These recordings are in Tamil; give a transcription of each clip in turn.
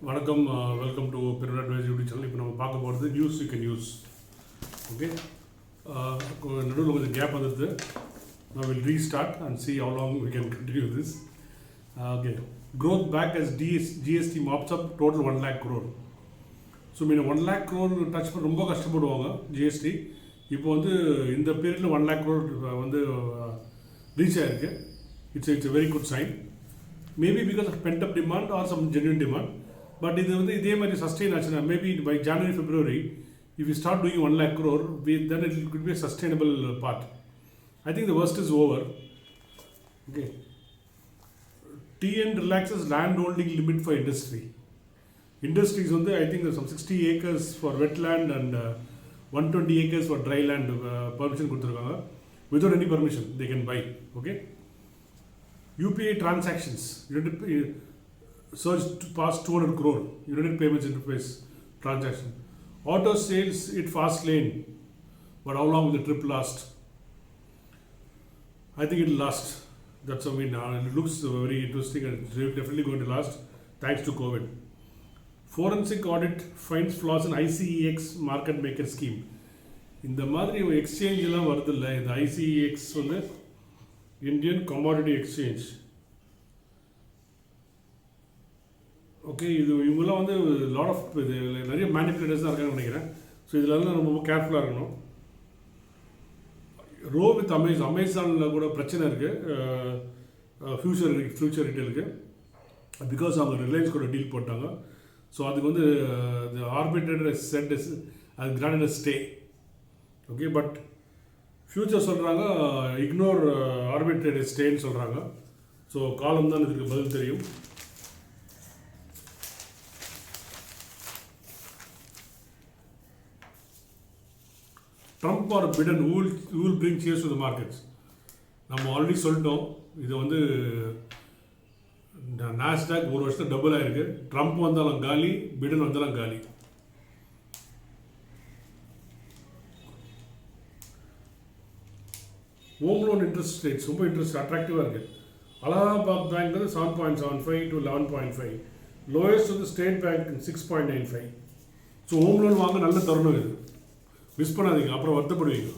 வணக்கம், வெல்கம் டு பெருநாள் அட்வைஸ் யூடியூப் சேனல். இப்போ நம்ம பார்க்க போகிறது news you can use. Okay, நடுவில் கொஞ்சம் கேப் வந்துடுது. நான் will restart and see how long we can continue this. Okay, growth back as GST mops up total 1 lakh crore. So mean 1 lakh crore touch பண்ண ரொம்ப கஷ்டப்படுவாங்க ஜிஎஸ்டி. இப்போ வந்து இந்த பீரியடில் 1 lakh crore வந்து ரீச் ஆகிருக்கு. It's very good sign. Maybe because of pent up demand or some genuine demand. But இது வந்து இதே மாதிரி சஸ்டெயின் ஆச்சுன்னா maybe by January February if you start doing 1 lakh crore then it could be a sustainable part. I think the worst is over. Okay. TN relaxes land holding limit for industry. Industries வந்து I think there's some 60 acres for wetland and 120 acres for dry land permission கொடுத்துருக்காங்க. Without any permission they can buy. Okay. UPI transactions surged past 200 crore. United Payments Interface transaction. Auto sales hit fast lane. But how long will the trip last? I think it will last. That's what I mean. It looks very interesting and it's definitely going to last thanks to COVID. Forensic audit finds flaws in ICEX market maker scheme. இந்த மாதிரி எக்ஸ்சேஞ்செலாம் வருது இல்லை, இந்த ஐசிஇஎக்ஸ் வந்து இந்தியன் கமாடிட்டி எக்ஸ்சேஞ்ச். ஓகே, இது இவங்கெல்லாம் வந்து லாட் ஆஃப் இது நிறைய மேனிப்புலேட்டர்ஸ் தான் இருக்காங்கன்னு நினைக்கிறேன். ஸோ இதில் நம்ம ரொம்ப கேர்ஃபுல்லாக இருக்கணும். ரோ வித் அமேசானில் கூட பிரச்சனை இருக்குது. ஃபியூச்சர் ரீட்டெயிலுக்கு பிகாஸ் அவங்க ரிலையன்ஸ் கூட டீல் போட்டாங்க. ஸோ அதுக்கு வந்து ஆர்பிட்ரேட்டர் செட் அது granted stay. Okay, but future சொல்கிறாங்க இக்னோர் ஆர்பிட்ரேட்டர் ஸ்டேன்னு சொல்கிறாங்க. ஸோ காலம் தான் இதுக்கு பதில் தெரியும். Trump or Biden who will bring cheers to the markets. நம்ம ஆல்ரெடி சொல்லிட்டோம், இது வந்து நாஸ்டாக் ஒரு வருஷத்தில் டபுள் ஆகிருக்கு. ட்ரம்ப் வந்தாலும் காலி, பிடன் வந்தாலும் காலி. ஹோம் லோன் இன்ட்ரெஸ்ட் ரேட்ஸ் ரொம்ப அட்ராக்டிவாக இருக்குது. அலகாபாத் பேங்க் வந்து 7.75 to 11.5. லோயஸ்ட் வந்து state bank 6.95. So home loan வாங்க நல்ல தருணம் இது. மிஸ் பண்ணாதீங்க, அப்புறம் வருத்தப்படுவீங்க.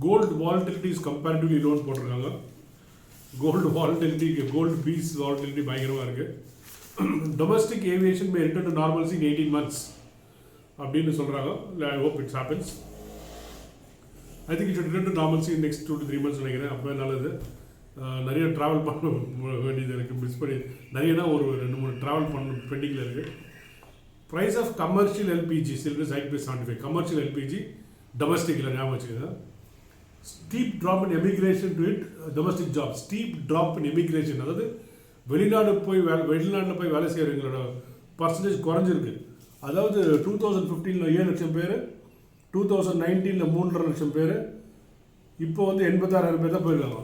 Gold volatility is comparatively loan போட்டிருக்காங்க. Gold volatility, gold price volatility பயங்கரமாக இருக்குது. Domestic aviation may return to normalcy in 18 months அப்படின்னு சொல்கிறாங்க. I hope it's happens. I think it should return to normalcy in next 2 to 3 months நினைக்கிறேன். அப்போ நல்லது. நிறைய ட்ராவல் பண்ண வேண்டியது இருக்குது. மிஸ் பண்ணி நிறையனா ஒரு 2-3 ட்ராவல் பண்ண பெண்டிங்கில் இருக்குது. Price of commercial LPG cylinders hike by 75. Commercial LPG டொமஸ்டிக்கில் ஞாபகம் வச்சுக்கோங்க. Steep drop in emigration to it domestic job. Steep drop in emigration, அதாவது வெளிநாட்டில் போய் வேலை செய்கிறவங்களோட பர்சன்டேஜ் குறைஞ்சிருக்கு. அதாவது 2015 7 லட்சம் பேர், 2019 3.5 லட்சம் பேர், இப்போ வந்து 86,000 பேர் தான் போயிருக்காங்க.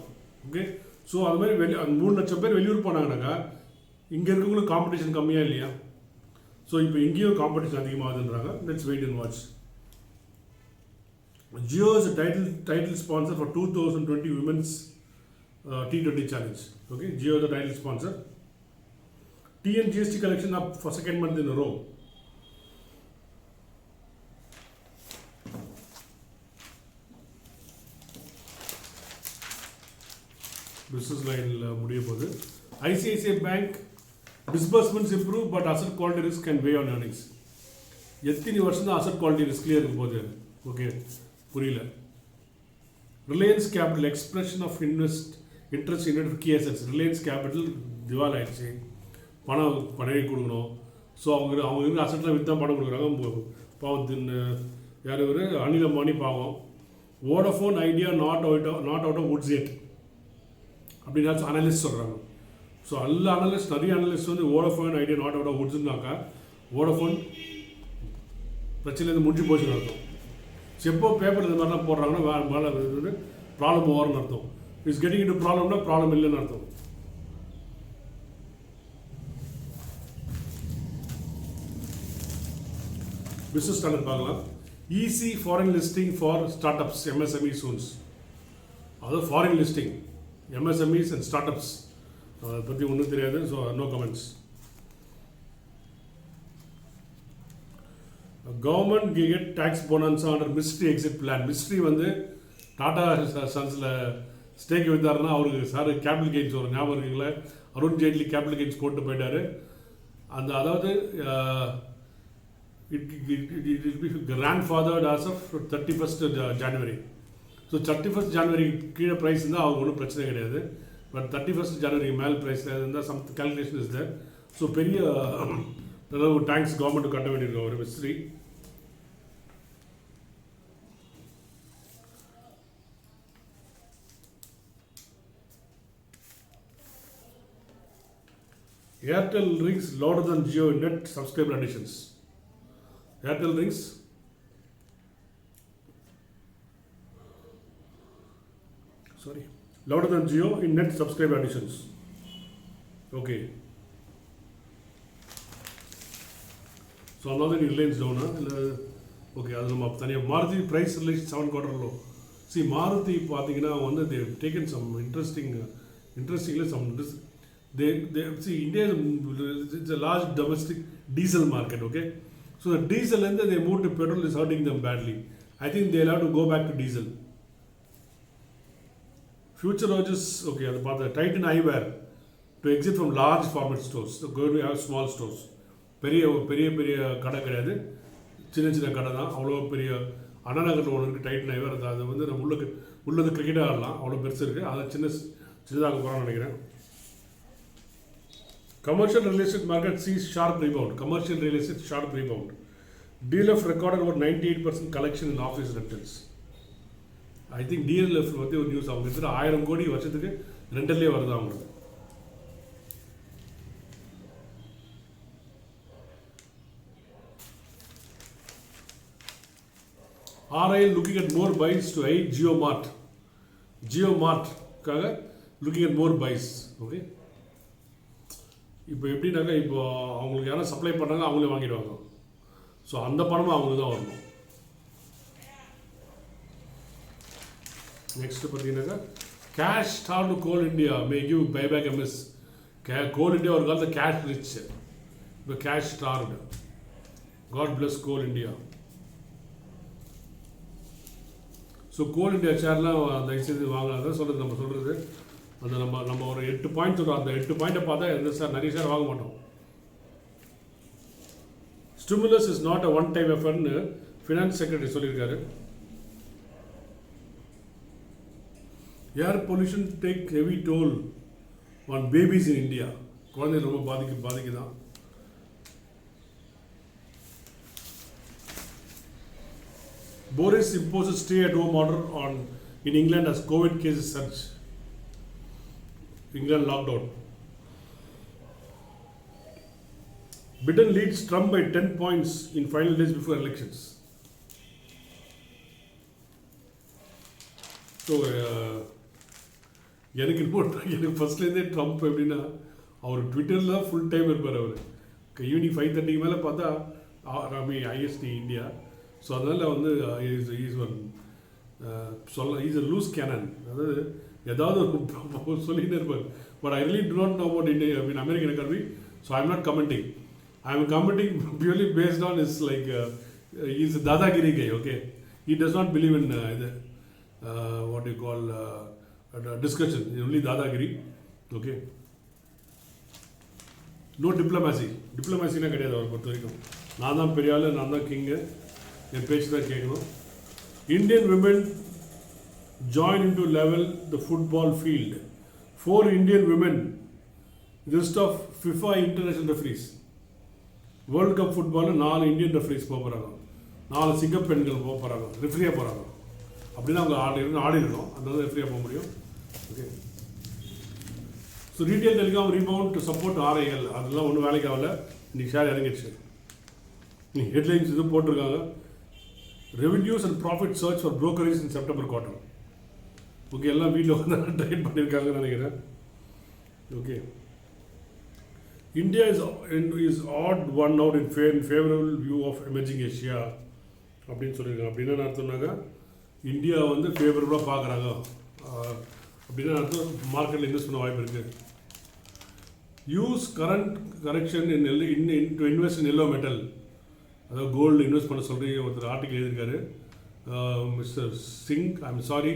ஓகே, ஸோ அது மாதிரி 3 லட்சம் பேர் வெளியூர் போனாங்கன்னாக்கா இங்கே இருக்கவங்களுக்கு காம்படிஷன் கம்மியாக இல்லையா? ஸோ இப்போ இங்கேயும் காம்படிஷன் அதிகமாகுதுன்றாங்க. Let's wait and watch. Jio is a title sponsor for 2020 Women's T20 Challenge. Okay, Jio is the title sponsor. TN GST collection up for second month in a row. Business line முடிய போகுது. ICICI Bank disbursements improve but asset quality risk can weigh on earnings. எத்தனை வருஷம் தான் அசட் குவாலிட்டி ரிஸ்க்லேயே இருக்கும் போது? ஓகே, புரியல. Reliance Capital expression of interest invest key assets. Reliance Capital திவால் ஆகிடுச்சு, பணம் கொடுக்கணும். ஸோ அவங்க இருக்கிற அசட்லாம் விற்று தான் பணம் கொடுக்குறாங்க. பாவத்தின் யார் ஒரு அனில் அம்பானி பாவம். Vodafone Idea not out of woods yet அப்படின்னு அனலிஸ்ட் சொல்கிறாங்க. ஸோ நிறைய அனலிஸ்ட் வந்து Vodafone Idea not out of வுட்ஸ்னாக்கா வோடஃபோன் பிரச்சனை முடிஞ்சு போச்சுன்னு அர்த்தம். எப்போ பேப்பர் இந்த மாதிரிலாம் போடுறாங்கன்னா ப்ராப்ளம் ஓவர்னு அர்த்தம். இட்ஸ் கெட்டிங் இன்டு ப்ராப்ளம்னா ப்ராப்ளம் இல்லைன்னு அர்த்தம். பிஸ்னஸ் ஸ்டாண்டர்ட் பார்க்கலாம். Easy foreign listing for startups MSME soon. அதாவது foreign listing MSMEs and startups அதை பற்றி ஒன்றும் தெரியாது. So no comments. Government get tax bonanza under Mistry exit plan. Mistry வந்து டாடா சன்ஸில் ஸ்டேக் வித்தாருன்னா அவருக்கு சார் கேபிட்டல் கெயின்ஸ் வரும். ஞாபகம் இருக்குங்களா? அருண் ஜேட்லி கேபிட்டல் கெயின்ஸ் போட்டு போயிட்டார். அந்த அதாவது it will be grandfathered as of 31st January. So 31st January கீழே ப்ரைஸ் இருந்தால் அவங்க ஒன்றும் பிரச்சனை கிடையாது. பட் 31st January மேல் ப்ரைஸ் இருந்தால் some calculation is there. So பெரிய அளவு டேங்க்ஸ் கவர்மெண்ட்டு கட்ட வேண்டியிருக்கோம் ஒரு mystery. Airtel rings louder than Jio in net subscriber additions. Airtel rings louder than Jio in net subscriber additions. Okay. So another Reliance down. Okay, அது நம்ம தனியாக Maruti price release 7 quarter low. See Maruti பார்த்தீங்கன்னா வந்து they have taken some interestingly some they see India is a large domestic diesel market, okay? So the diesel and they move to petrol is hurting them badly. I think they'll have to go back to diesel. Future urges, okay, the Titan Eyewear to exit from large format stores. So going to have small stores. பெரிய கடை கிடையாது, சின்ன கடை தான். அவ்வளோ பெரிய அண்ணாநகரில் ஒன்று இருக்குது டைட்டன் ஐவேர். அது வந்து நம்ம உள்ளது கிரிக்கெட்டாக ஆடலாம், அவ்வளோ பெருசு இருக்குது. அதை சின்னதாக போகிறான்னு நினைக்கிறேன். Commercial real estate market sees sharp rebound. Commercial real estate sharp rebound. DLF recorded over 98% collection in office rentals. I think DLF பற்றி ஒரு நியூஸ் அவங்க கிட்ட 1000 கோடி வருஷத்துக்கு ரெண்டல்லே வருது அவங்களுக்கு. RIL looking at more buys to aid JioMart-காக looking at more buys. Okay. இப்போ எப்படின்னாக்கா இப்போ அவங்களுக்கு யாரும் சப்ளை பண்ணாங்க அவங்களே வாங்கிடுவாங்க. ஸோ அந்த பணமும் அவங்களுக்கு தான் வரணும். நெக்ஸ்ட் பார்த்தீங்கன்னாக்கா cash star to goal India May give buyback MS. Goal India ஒரு காலத்தில் கேஷ் ரிச், இப்போ கேஷ் ஸ்டார்டு. காட் பிளஸ் கோல் இண்டியா. ஸோ கோல் இண்டியா ஷேர்லாம் தயவுசெய்து வாங்கினாதான் சொல்கிறது. நம்ம சொல்கிறது அந்த நம்ம ஒரு 8 பாயிண்ட் சொல்கிறோம். அந்த 8 பாயிண்ட்டை பார்த்தா எந்த சார் நிறைய ஷேர் வாங்க மாட்டோம். Stimulus is not a one time எஃபர்ட்னு ஃபினான்ஸ் செக்ரட்டரி சொல்லியிருக்காரு. Air pollution take heavy toll on babies in India. குழந்தைகள் ரொம்ப பாதிக்குதான். Boris imposes stay-at-home order in England as COVID cases surge. England lockdown. Biden leads Trump by 10 points in final days before elections. So, எனக்கு ஃபஸ்ட்லேருந்தே ட்ரம்ப் எப்படின்னா அவர் ட்விட்டரில் ஃபுல் டைம் இருப்பார். அவர் ஈவினிங் 5:30 மேலே பார்த்தா ஐஎஸ்டி இந்தியா. ஸோ அதனால் வந்து இஸ் அ லூஸ் கேனன். அதாவது ஏதாவது ஒரு சொல்லிகிட்டே இருப்பார். But I really do not know about India American economy. So I am not commenting. I am commenting purely based on is like is dadagiri guy. Okay, he does not believe in what you call discussion, only dadagiri. Okay, no diplomacy na கிடையாது அவரை பொறுத்த வரைக்கும். நான் தான் பெரிய ஆள், நான் தான் கிங்கு, என் பேச்சு தான் கேட்கணும். Indian women join into level the football field. 4 Indian women list of FIFA international referees. World cup ஃபுட்பாலில் 4 இந்தியன் ரெஃப்ரீஸ் போக போகிறாங்க, 4 சிங்க பெண்கள் போக போகிறாங்க, ரெஃப்ரியாக போகிறாங்க. அப்படின்னா அவங்க ஆடிடணும், அதனால ரெஃப்ரியாக போக முடியும். Okay, so retail telecom rebound to support RIL. அதெல்லாம் ஒன்றும் வேலைக்கு ஆகல, இன்றைக்கி ஷேர் இறங்கிடுச்சு. இன்னைக்கு ஹெட்லைன்ஸ் இது போட்டிருக்காங்க, revenues and profit surge for brokerage in September quarter. Okay, எல்லாம் வீட்டில் வந்து ட்ரைட் பண்ணியிருக்காங்கன்னு நினைக்கிறேன். Okay, India is odd one out in favorable view of emerging Asia அப்படின்னு சொல்லியிருக்காங்க. அப்படின்னா என்ன அர்த்தம்னாக்கா இந்தியா வந்து ஃபேவரபுளாக பார்க்குறாங்க அப்படின்னா அர்த்தம் மார்க்கெட்டில் இன்வெஸ்ட் பண்ண வாய்ப்பு இருக்குது. Use current correction to invest in yellow metal, அதாவது கோல்டு இன்வெஸ்ட் பண்ண சொல்லி ஒருத்தர் ஆர்டிக்கல் எழுதியிருக்காரு. Mister Singh, I am sorry,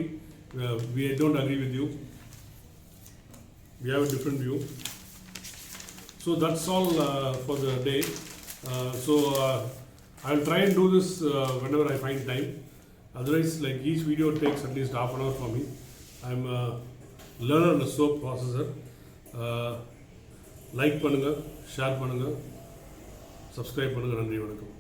we don't agree with you. We have a different view. So that's all for the day. I will try and do this whenever I find time. Otherwise, like each video takes at least half an hour for me. I am a learner and a soap processor. Like பண்ணுங்க, ஷேர் பண்ணுங்க, சப்ஸ்கிரைப் பண்ணுங்க. நன்றி, வணக்கம்.